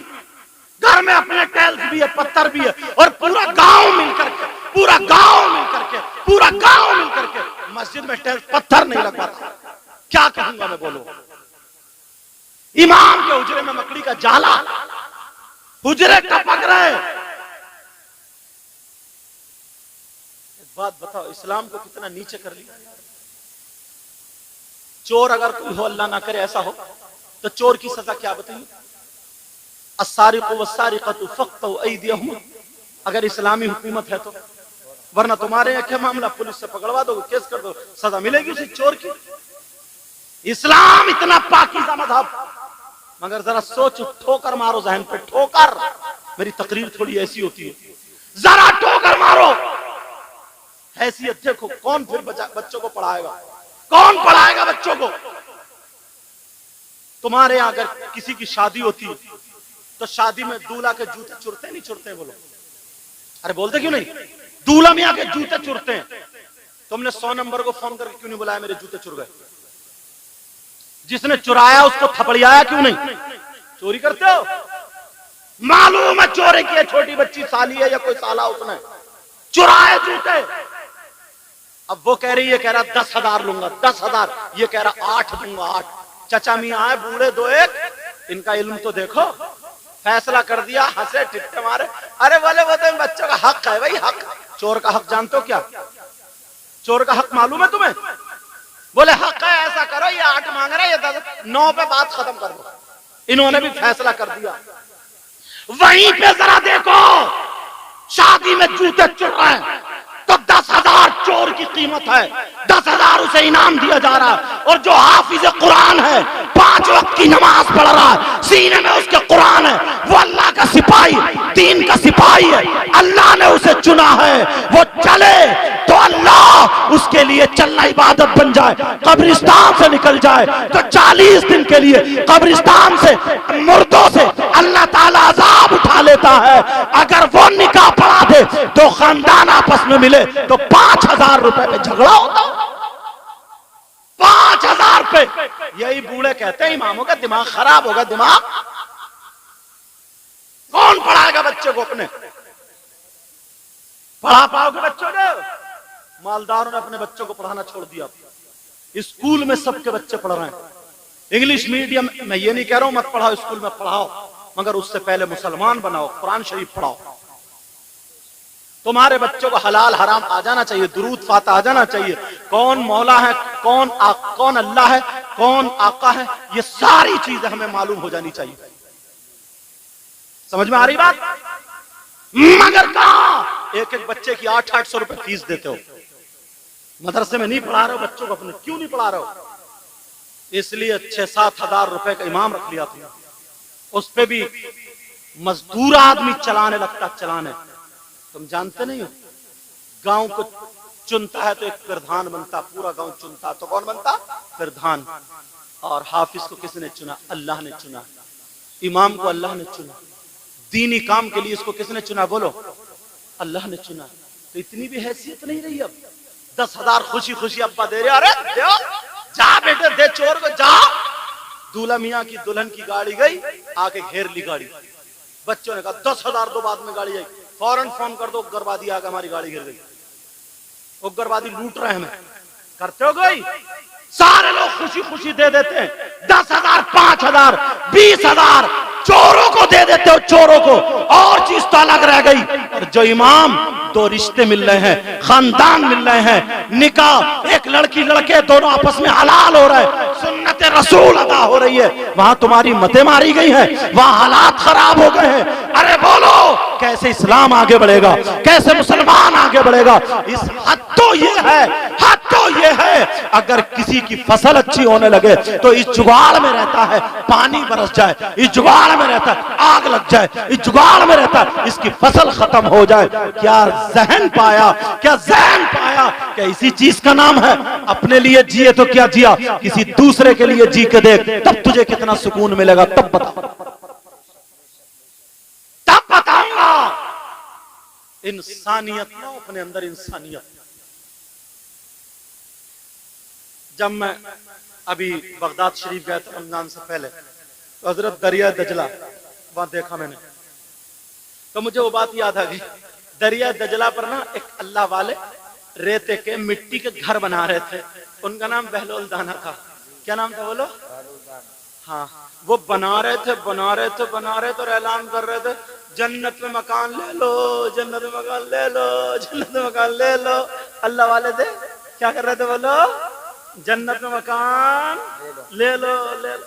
घर में अपने टाइल्स भी है, पत्थर भी है, और पूरा गांव मिलकर के मस्जिद में टाइल्स पत्थर नहीं लगवाता। क्या कहूंगा मैं, बोलो। इमाम के हुजरे में मकड़ी का जाला, हुजरे टपक रहे। बात बताओ, इस्लाम को कितना नीचे कर लिया। चोर अगर कोई हो, अल्लाह ना करे ऐसा हो, तो चोर की सजा क्या बताइए, अस्सारिक़ु वस्सारिक़तु फ़क़्तउ अयदियहुम, अगर इस्लामी हुकूमत है तो, वरना तुम्हारे यहाँ क्या मामला, पुलिस से पकड़वा दो, केस कर दो, सजा मिलेगी उसी चोर की। इस्लाम इतना पाकीज़ा मज़हब, मगर जरा सोचो, ठोकर मारो जहन पे, ठोकर। मेरी तकरीर थोड़ी ऐसी होती है, जरा ठोकर मारो, हैसियत देखो। कौन फिर बच्चों को पढ़ाएगा, कौन पढ़ाएगा बच्चों को। तुम्हारे यहां अगर किसी की शादी होती तो शादी में दूल्हा के जूते चुरते नहीं चुरते, बोलो, अरे बोलते क्यों नहीं, दूल्हा मियां के जूते चुरते हैं। तुमने 100 नंबर को फोन करके क्यों नहीं बुलाया, मेरे जूते चुर गए। जिसने चुराया उसको थपड़ियाया क्यों नहीं। चोरी करते हो, मालूम है चोरी की है, छोटी बच्ची साली है या कोई साला, उसने चुराए जूते। अब वो कह रही है, कह रहा 10,000 लूंगा, 10,000, ये कह रहा 8 दूंगा, 8। चचा मियां आए बूढ़े 2-1, इनका इल्म तो देखो, फैसला कर दिया, हंसे टिट्टे मारे। अरे बोले वो तो बच्चों का हक है भाई, हक। चोर का हक जानते हो क्या, चोर का हक मालूम है तुम्हें। बोले हक है, ऐसा करो, ये 8 मांग रहा है, ये 10, 9 पे बात खत्म कर दो। इन्होंने भी फैसला कर दिया। वहीं पे जरा देखो, शादी में जूते चुर रहे हैं तो 10,000 चोर की कीमत है, 10,000 उसे इनाम दिया जा रहा है। और जो हाफिज कुरान है, 5 वक्त की नमाज पढ़ रहा है, सीने में उसके कुरान है, वो अल्लाह का सिपाही, दीन का सिपाही है, अल्लाह ने उसे चुना है, वो चले तो अल्लाह उसके लिए चलना इबादत बन जाए। कब्रिस्तान से निकल जाए तो 40 दिन के लिए कब्रिस्तान से, मुर्दों से अल्लाह ताला अजाब उठा लेता है। अगर वो निकाह पढ़ा दे तो खानदान आपस में मिले तो 5,000 रुपए पे झगड़ा होता, 5,000 पे। यही बूढ़े कहते हैं इमामों का दिमाग खराब होगा, दिमाग बच्चे को अपने? पढ़ा पाओगे बच्चों ने? मालदारों ने अपने बच्चों को पढ़ाना छोड़ दिया। स्कूल में सबके बच्चे पढ़ रहे हैं इंग्लिश मीडियम। मैं ये नहीं कह रहा हूं मत पढ़ाओ, स्कूल में पढ़ाओ, मगर उससे पहले मुसलमान बनाओ, कुरान शरीफ पढ़ाओ। तुम्हारे बच्चों को हलाल हराम आ जाना चाहिए, दुरूद फाता आ जाना चाहिए, कौन मौला है, कौन अल्लाह है, कौन आका है, ये सारी चीजें हमें मालूम हो जानी चाहिए। समझ में आ रही बात? मगर कहां एक एक बच्चे की 800-800 रुपए फीस देते हो, मदरसे में नहीं पढ़ा रहे हो बच्चों को अपने। क्यों नहीं पढ़ा रहे हो? इसलिए 6-7 हजार रुपए का इमाम रख लिया तुमने, उस पे भी मजदूर आदमी चलाने लगता चलाने। तुम जानते नहीं हो, गांव को चुनता है तो एक प्रधान बनता, पूरा गांव चुनता तो कौन बनता? प्रधान। और हाफिज को किसने चुना? अल्लाह ने चुना। इमाम को अल्लाह ने चुना। दीनी काम के लिए इसको किसने चुना? बोलो, अल्लाह ने चुना। तो इतनी भी हैसियत नहीं रही अब। 10,000 खुशी खुशी अब्बा दे रहे, अरे दो, जा बेटे दे चोर को, जा। दूल्हा मियाँ की दुल्हन की गाड़ी गई, आके घेर ली गाड़ी। बच्चों ने कहा 10,000 दो, बाद में गाड़ी आई। फौरन फोन कर दो, उग्रवादी आकर हमारी गाड़ी गिर गई, उग्रवादी लूट रहे हैं हमें। करते हो गई? सारे लोग खुशी खुशी दे देते हैं, 10,000, 5,000, 20,000 चोरों को दे देते हो, चोरों को। और चीज तो अलग रह गई। और जो इमाम, 2 रिश्ते मिल रहे हैं, खानदान मिल रहे हैं, निकाह, एक लड़की लड़के दोनों आपस में हलाल हो रहे हैं, सुन्नत रसूल अदा हो रही है, वहां तुम्हारी मतें मारी गई हैं, वहां हालात खराब हो गए हैं। अरे बोलो, कैसे इस्लाम आगे बढ़ेगा, कैसे मुसलमान आगे बढ़ेगा? इस हद तो ये है, हद तो ये है, अगर किसी की फसल अच्छी होने लगे तो इस जुगाड़ में रहता है पानी बरस जाए, इस जुगाड़ में रहता है आग लग जाए, इस जुगाड़ में रहता है इसकी फसल खत्म हो जाए। क्या ज़हन पाया, क्या ज़हन पाया? क्या इसी चीज का नाम है अपने लिए जिए तो क्या जिया, किसी दूसरे के लिए जी के देख, तब तुझे कितना सुकून मिलेगा, तब बता, तब बताऊंगा। इंसानियत ना, अपने अंदर इंसानियत। जब मैं अभी बगदाद शरीफ गया था रमजान से पहले, तो हजरत दरिया दजला वहां देखा मैंने, तो मुझे वो बात याद आ गई। दरिया दजला पर ना एक अल्लाह वाले रेते के मिट्टी के घर बना रहे थे, उनका नाम बहलोल दाना था। क्या नाम था बोलो? हाँ, वो बना रहे थे और ऐलान कर रहे थे, जन्नत में मकान ले लो, जन्नत में मकान ले लो, जन्नत में मकान ले लो। अल्लाह वाले थे, क्या कर रहे थे बोलो? जन्नत में मकान ले लो, ले लो।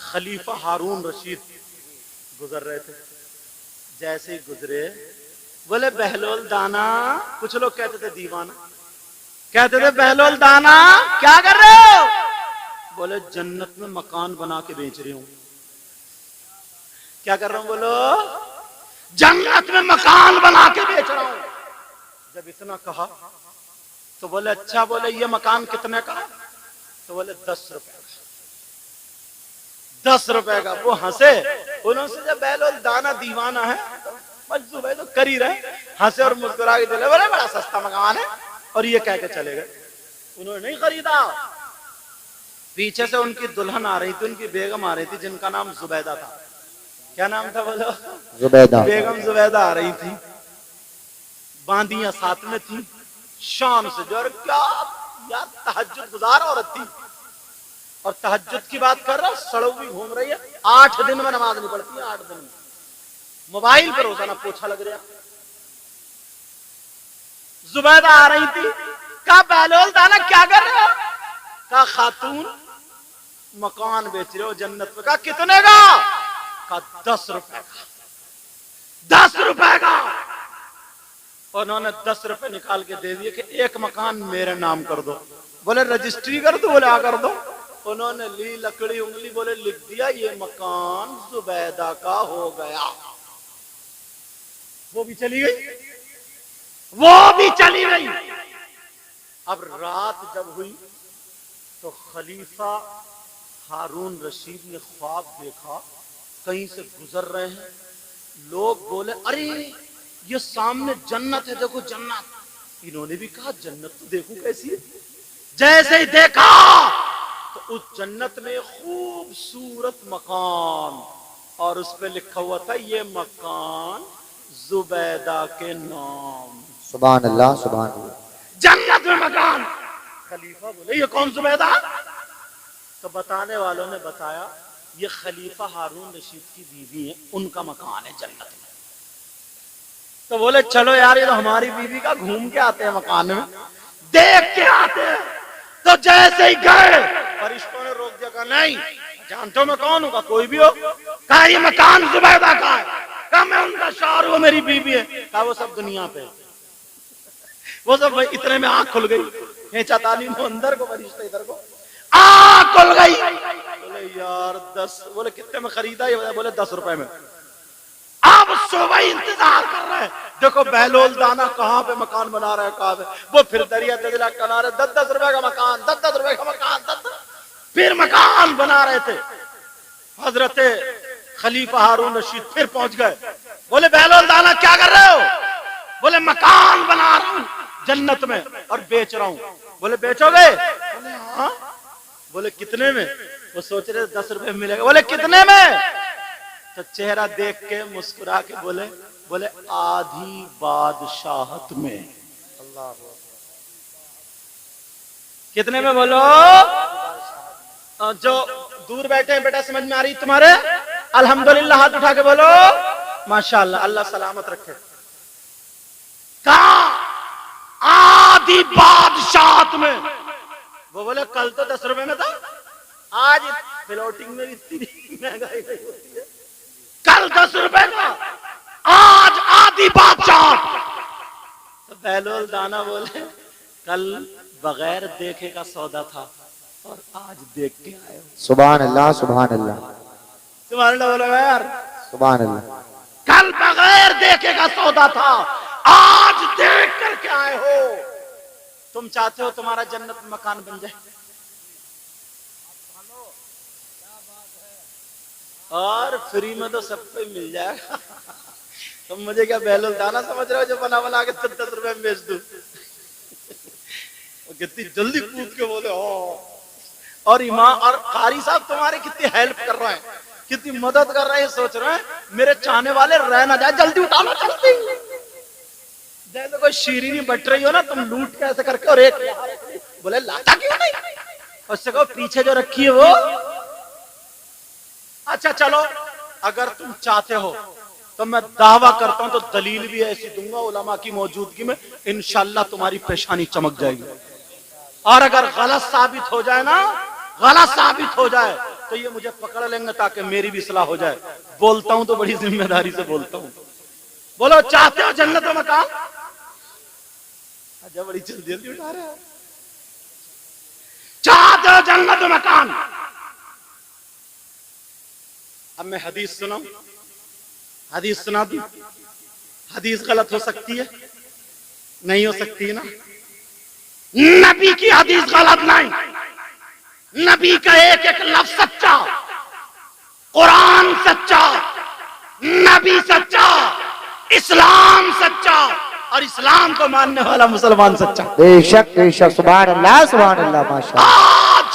खलीफा हारून रशीद गुजर रहे थे, जैसे ही गुजरे बोले बहलोल दाना, कुछ लोग कहते थे दीवाना, कहते थे बहलोल दाना क्या कर रहे हो? बोले जन्नत में मकान बना के बेच रही हूं। क्या कर रहा हूं? बोलो, जन्नत में मकान बना के बेच रहा हूं। जब इतना कहा तो बोले अच्छा, बोले ये मकान कितने का? तो बोले 10 रुपए का। 10 रुपए का। वो हंसे, उन्होंने जब बहलोल दाना दीवाना है तो मजदूर है तो कर ही रहे, हंसे और मुस्कुरा के चले, बोले बड़ा सस्ता मकान है, और ये कह के चले गए। उन्होंने नहीं खरीदा। पीछे से उनकी दुल्हन आ रही थी, उनकी बेगम आ रही थी, जिनका नाम जुबैदा था। क्या नाम था बोलो? जुबैदा। बेगम जुबैदा आ रही थी, बांदियां साथ में थी, शान से जो, क्या यार तहज्जुद गुजार औरत थी, और तहज्जुद की बात कर रहा, सड़क भी घूम रही है, 8 दिन में नमाज नहीं पढ़ती है, 8 दिन में मोबाइल पर रोजाना पोछा लग रहा। जुबैदा आ रही थी, कहा बहलोल दाना क्या कर रहे हो? कहा खातून मकान बेच रहे हो जन्नत में। कहा कितने का? कहा 10 रुपए का। 10 रुपए का। उन्होंने 10 रुपए निकाल के दे दिए कि एक मकान मेरे नाम कर दो। बोले रजिस्ट्री कर दो? बोले आ कर दो। उन्होंने ली लकड़ी उंगली, बोले लिख दिया, ये मकान जुबैदा का हो गया। वो भी चली गई, वो भी चली गई। अब रात जब हुई तो खलीफा हारून रशीद ने ख्वाब देखा, कहीं से गुजर रहे हैं लोग, बोले अरे ये सामने जन्नत है, देखो जन्नत। इन्होंने भी कहा जन्नत तो देखो कैसी है। जैसे ही देखा तो उस जन्नत में खूबसूरत मकान, और उस पे लिखा हुआ था ये मकान जुबैदा के नाम। सुभान अल्लाह सुभान अल्लाह। जन्नत में मकान। खलीफा बोले ये कौन जुबैदा? तो बताने वालों ने बताया ये खलीफा हारून रशीद की बीवी है, उनका मकान है जन्नत में। तो बोले चलो यार ये तो हमारी बीवी का, घूम के आते हैं मकान में, देख के आते हैं। तो जैसे ही गए फरिश्तों ने रोक दिया, कहा नहीं जानते हो मैं कौन हूँ? कोई भी हो। कहा ये मकान जुबैदा का है। कहा मैं उनका शौहर हूँ, मेरी बीवी है। कहा वो सब दुनिया पे, वो सब इतने में आंख खुल गई। खींचा तालीम को अंदर को, फरिश्ता इधर को, आंख खुल गई। बोले यार 10, बोले कितने में खरीदा? ये बोले 10 रुपए में। अब सुबह इंतजार कर रहे हैं, देखो बहलोल दाना कहाँ पे मकान बना रहा है, कहाँ पे। वो फिर दरिया दरिया किनारे 10-10 रुपए का मकान, 10-10 रुपए का मकान, 10। फिर मकान बना रहे थे। हजरत खलीफा हारून रशीद फिर पहुंच गए। बोले बहलोल दाना क्या कर रहे हो? बोले मकान बना रहा हूं जन्नत में और बेच रहा हूं। बोले बेचोगे? बोले हाँ। बोले कितने में? वो सोच रहे 10 रुपए में मिलेगा। बोले कितने में? तो चेहरा देख के मुस्कुरा के बोले आधी बादशाहत में। अल्लाह। कितने में बोलो? जो दूर बैठे हैं बेटा समझ में आ रही तुम्हारे? अल्हम्दुलिल्लाह हाथ उठा के बोलो माशाअल्लाह, अल्लाह सलामत रखे। कहा आधी बादशाहत में। वो बोले कल तो 10 रुपए में था, आज फ्लोटिंग में इतनी महंगाई नहीं होती है। कल 10 रुपए का, आज आधी बादशाह। तो बहलोल दाना बोले कल बगैर देखे का सौदा था और आज देख के आए हो। सुभान अल्लाह सुभान अल्लाह। सुभान अल्लाह बोलो यार। सुभान अल्लाह। कल बगैर देखे का सौदा था, आज देख करके आए हो। तुम चाहते हो तुम्हारा जन्नत में मकान बन जाए और फ्री में तो सब पे मिल जाएगा। तुम मुझे क्या बहलोल दाना समझ रहे हो जो बना बना के 10 रुपए में बेच दूं? कितनी जल्दी कूद के बोले हो। और इमाम और कारी साहब तुम्हारे कितनी हेल्प कर रहे हैं, कितनी मदद कर रहे हैं। सोच रहे हैं मेरे चाहने वाले रह ना जाए, जल्दी उठा लो जल्दी। जैसे कोई शीरीनी बट रही हो ना, तुम लूट के ऐसे करके और एक बोले लाता क्यों नहीं? उससे कहो पीछे जो रखी है वो। अच्छा चलो अगर तुम चाहते हो तो मैं दावा करता हूं, तो दलील भी ऐसी दूंगा उलमा की मौजूदगी में, इंशाल्लाह तुम्हारी पेशानी चमक जाएगी। और अगर गलत साबित हो जाए ना, गलत साबित हो जाए तो ये मुझे पकड़ लेंगे ताकि मेरी भी इस्लाह हो जाए। बोलता हूं तो बड़ी जिम्मेदारी से बोलता हूं। बोलो चाहते हो जन्नत में मकान? अच्छा बड़ी जल्दी जल्दी उठा रहे हो। चाहते हो जन्नत में मकान? अब मैं हदीस सुनाऊं, हदीस सुना दूं। हदीस गलत हो सकती है? नहीं हो सकती है ना। नबी की हदीस गलत नहीं, नबी का एक एक लफ्ज सच्चा, कुरान सच्चा, नबी सच्चा, इस्लाम सच्चा और इस्लाम को मानने वाला मुसलमान सच्चा। बेशक बेशक। सुभान अल्लाह सुभान अल्लाह माशाअल्लाह। आज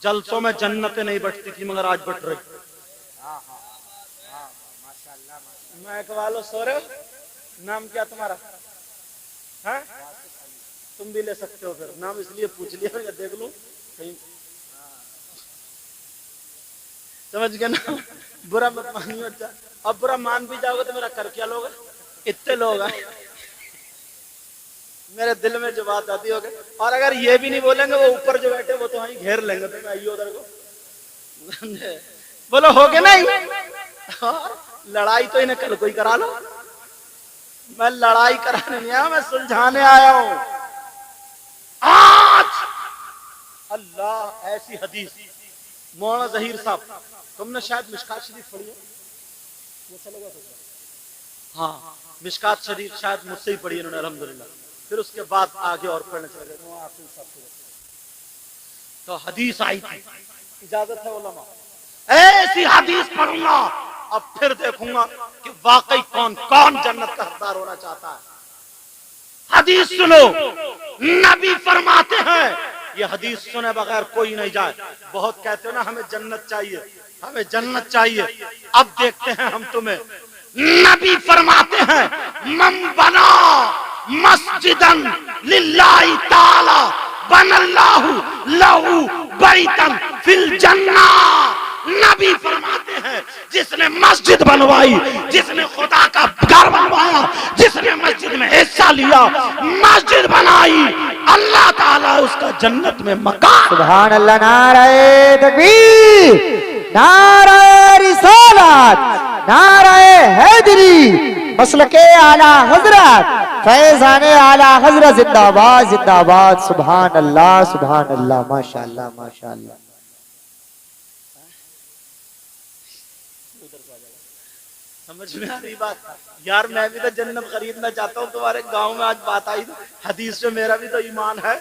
जलसों में जन्नतें नहीं बटती थी मगर आज बट रही। मैं वालों सो रहे हो? नाम क्या तुम्हारा है? तुम भी ले सकते हो फिर नाम, इसलिए पूछ लिया या देख लूं कहीं। समझ गए ना? बुरा मत मानियो। अच्छा अब बुरा मान भी जाओगे तो मेरा कर क्या लोगे? इतने लोग हैं मेरे दिल में जो बात आती होगी। और अगर ये भी नहीं बोलेंगे वो ऊपर जो बैठे वो तो वहीं घेर लेंगे। तो आइए उधर को बोलो हो गए नहीं? लड़ाई तो इन्हें कल कोई करा लो। मैं लड़ाई कराने नहीं आया, मैं सुलझाने आया हूं। आज अल्लाह ऐसी हदीस। मौलाना जहीर साहब तुमने शायद मिशकात शरीफ पढ़ी है? वो चलेगा तो हाँ, मिशकात शरीफ शायद मुझसे ही पढ़ी इन्होंने अल्हम्दुलिल्लाह। फिर उसके बाद आगे और पढ़ने चले गए। तो हदीस आई थी, इजाजत है उलमा, ऐसी हदीस पढ़ूंगा अब फिर देखूंगा कि वाकई कौन कौन जन्नत का हकदार होना चाहता है। हदीस सुनो, नबी फरमाते हैं ये हदीस सुने बगैर कोई नहीं जाए। बहुत कहते हो ना हमें जन्नत चाहिए, हमें जन्नत चाहिए। अब देखते हैं हम तुम्हें। नबी फरमाते हैं मन बना मस्जिदन लिल्लाहि ताला बनल्लाहु लहू बैतन फिल जन्नह। नबी फरमाते हैं जिसने मस्जिद बनवाई, जिसने खुदा का घर बनवाया, जिसने मस्जिद में हिस्सा लिया, मस्जिद बनाई, अल्लाह ताला उसका जन्नत में मकान। सुभान अल्लाह। नारे तकबीर, नारे रिसालत, नारे हैदरी, मसलके आला हजरत, फैजाने आला हजरत जिंदाबाद जिंदाबाद। सुभान अल्लाह सुभान अल्लाह, माशाअल्लाह माशाअल्लाह। समझ में आ रही बात यार? मैं भी तो जन्नत खरीदना चाहता हूँ। तुम्हारे गांव में आज बात आई हदीस में, मेरा भी तो ईमान है।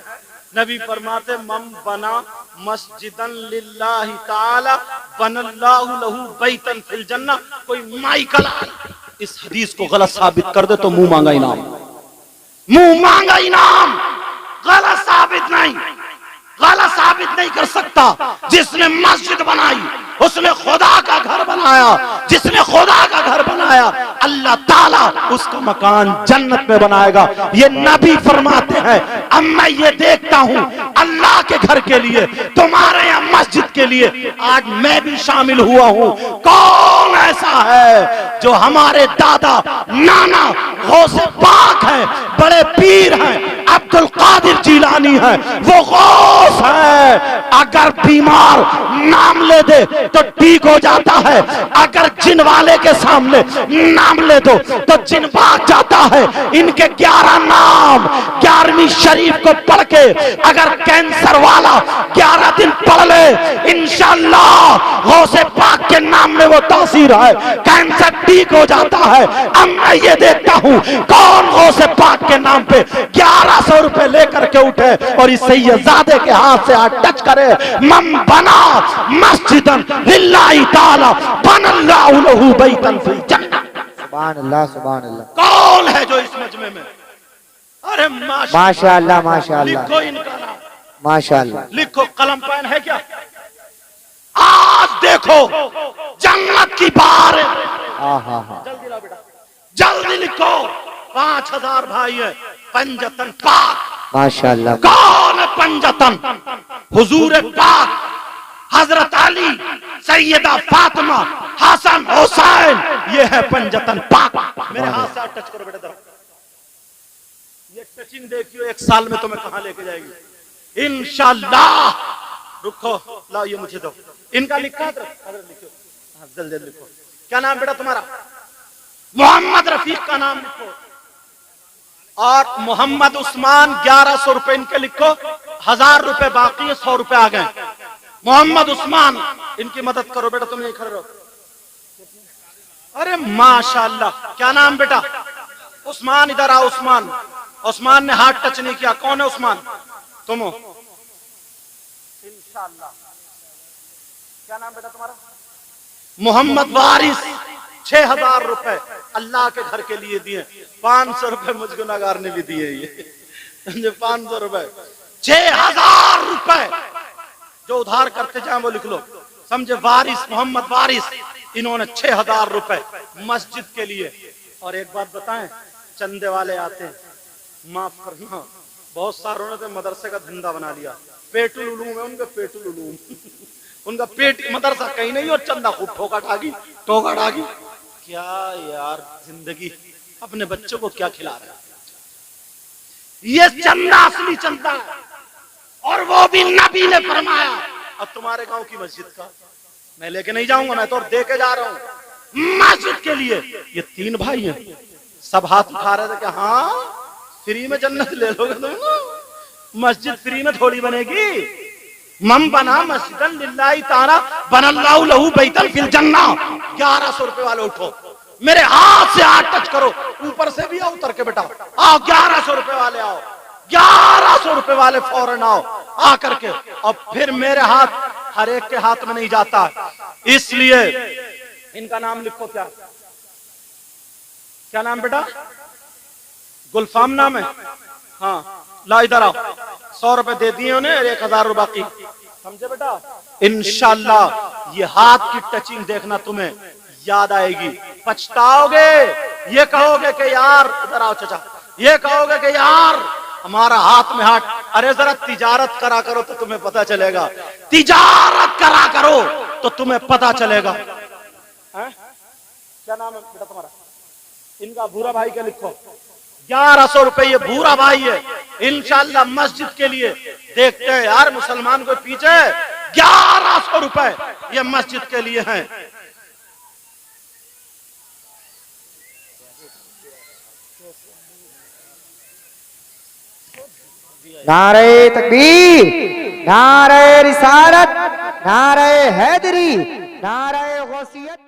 नबी फरमाते मम बना मस्जिदन लिल्लाहि ताला बनल्लाहु लहू बैतन फिल जन्नह। कोई माइकल इस हदीस को गलत साबित कर दे तो मुंह मांगा इनाम, मुंह मांगा इनाम। गलत साबित नहीं, गलत साबित नहीं कर सकता। जिसने मस्जिद बनाई उसने खुदा का घर बनाया, जिसने खुदा का घर बनाया अल्लाह ताला उसका मकान जन्नत में बनाएगा। ये नबी फरमाते हैं। अब मैं ये देखता हूँ अल्लाह के घर के लिए, तुम्हारे यहाँ मस्जिद के लिए आज मैं भी शामिल हुआ हूँ। कौन ऐसा है जो हमारे दादा नाना गौसे पाक हैं, बड़े पीर हैं, अब्दुल कादिर जिलानी है, वो गौस है। अगर बीमार नाम ले दे तो ठीक हो जाता है। अगर जिन वाले के सामने नाम ले दो तो जिन भाग जाता है। इनके 11 नाम 11वीं शरीफ को पढ़ के अगर कैंसर वाला 11 दिन पढ़ ले, इंशाअल्लाह गौसे पाक के नाम में वो तासीर है, कैंसर ठीक हो जाता है। अब मैं ये देखता हूँ कौन गौसे पाक के नाम पे 1100 रुपए लेकर के उठे और इस सैयदजादे के हाथ से हाथ टच करे। मम बना मस्जिदन लिल्लाहि ताला बनल्लाहु लहू बैतन फिल जन्नह। सुभान अल्लाह सुभान अल्लाह। कौन है जो इस मजमे में? अरे माशाअल्लाह माशाअल्लाह। लिखो इनका नाम, माशाअल्लाह। लिखो। कलम पेन है क्या? आज देखो जन्नत की बार। जल्दी लाओ बेटा, जल्दी लिखो। 5000 भाई है। पंजतन पाक माशाअल्लाह। कौन है पंजतन? हुजूर पाक, हजरत अली, सैयदा फातिमा, हसन हुसैन, ये है पंजतन पाक। मेरे हाथ से टच करो बेटा जरा। ये टचिंग देखियो 1 साल में तुम्हें कहां लेके जाएगी इंशाअल्लाह। रुको, लाओ ये मुझे दो। इनका लिखा लिखो, जल्दी लिखो। क्या नाम बेटा तुम्हारा? मोहम्मद रफीक का नाम लिखो। और मोहम्मद उस्मान 1100 रुपए इनके लिखो। 1000 रुपए बाकी है, 100 रुपए आ गए। मोहम्मद उस्मान, इनकी मदद करो बेटा, तुम यहीं खड़े रहो। अरे माशाअल्लाह। क्या नाम बेटा? उस्मान, इधर आओ। उस्मान, उस्मान ने हाथ टच नहीं किया। कौन है उस्मान? तुम हो इंशाअल्लाह। क्या नाम बेटा तुम्हारा? मोहम्मद वारिस। 6000 रुपए अल्लाह के घर के लिए दिए। 500 रुपए मुझ गुनाहगार ने भी दिए। ये 500 रुपए, 6000 रुपए जो उधार करते जाए वो लिख लो, समझे? वारिस, मोहम्मद वारिस, इन्होंने 6000 रुपए मस्जिद के लिए। और एक बात बताएं, चंदे वाले आते हैं, माफ करना, बहुत सारों ने तो मदरसे का धंधा बना लिया। पेटुल उलूम है उनका, पेटुल उलूम उनका पेट मदरसा कहीं नहीं और चंदा खूब ठोका ठागी ठोका ठागी। क्या यार जिंदगी, अपने बच्चों को क्या खिला रहा है? ये चंदा असली चंदा है, और वो भी नबी ने फरमाया। अब तुम्हारे गांव की मस्जिद का मैं लेके नहीं जाऊंगा, मैं तो दे के जा रहा हूं मस्जिद के लिए। ये 3 भाई हैं, सब हाथ उठा रहे थे कि हाँ फ्री में जन्नत ले लोगे तुम। मस्जिद फ्री में थोड़ी बनेगी। मम बना मस्जिदन लिल्लाहि ताला बनल्लाहु लहू बैतन फिल जन्नह। 1100 रुपए वाले उठो, मेरे हाथ से हाथ टच करो। ऊपर से भी आओ, उतर के बेटा आओ। 1100 रुपए वाले आओ, 1100 रुपए वाले फौरन आओ आकर के। और फिर मेरे हाथ हर एक के हाथ में नहीं जाता, इसलिए इनका नाम लिखो। क्या क्या नाम बेटा? गुलफाम नाम है? हाँ, ला इधर आओ। 100 रुपए दे दिए उन्हें, 1000 रुपए बाकी। समझे बेटा? इंशाल्लाह ये हाथ की टचिंग देखना, तुम्हें याद आएगी, पछताओगे। ये कहोगे कि यार, इधर आओ चाचा, ये कहोगे कि यार हमारा हाथ में हाथ। अरे जरा तिजारत करा करो तो तुम्हें पता चलेगा, तिजारत करा करो तो तुम्हें पता चलेगा। क्या नाम है बेटा तुम्हारा? इनका भूरा भाई का लिखो, 1100 रुपए ये भूरा भाई है। इंशाल्लाह मस्जिद के लिए देखते हैं यार, मुसलमान को पीछे 1100 रुपए ये मस्जिद के लिए हैं। नारे तकबीर, नारे रिसालत, नारे हैदरी, नारे गौसियत।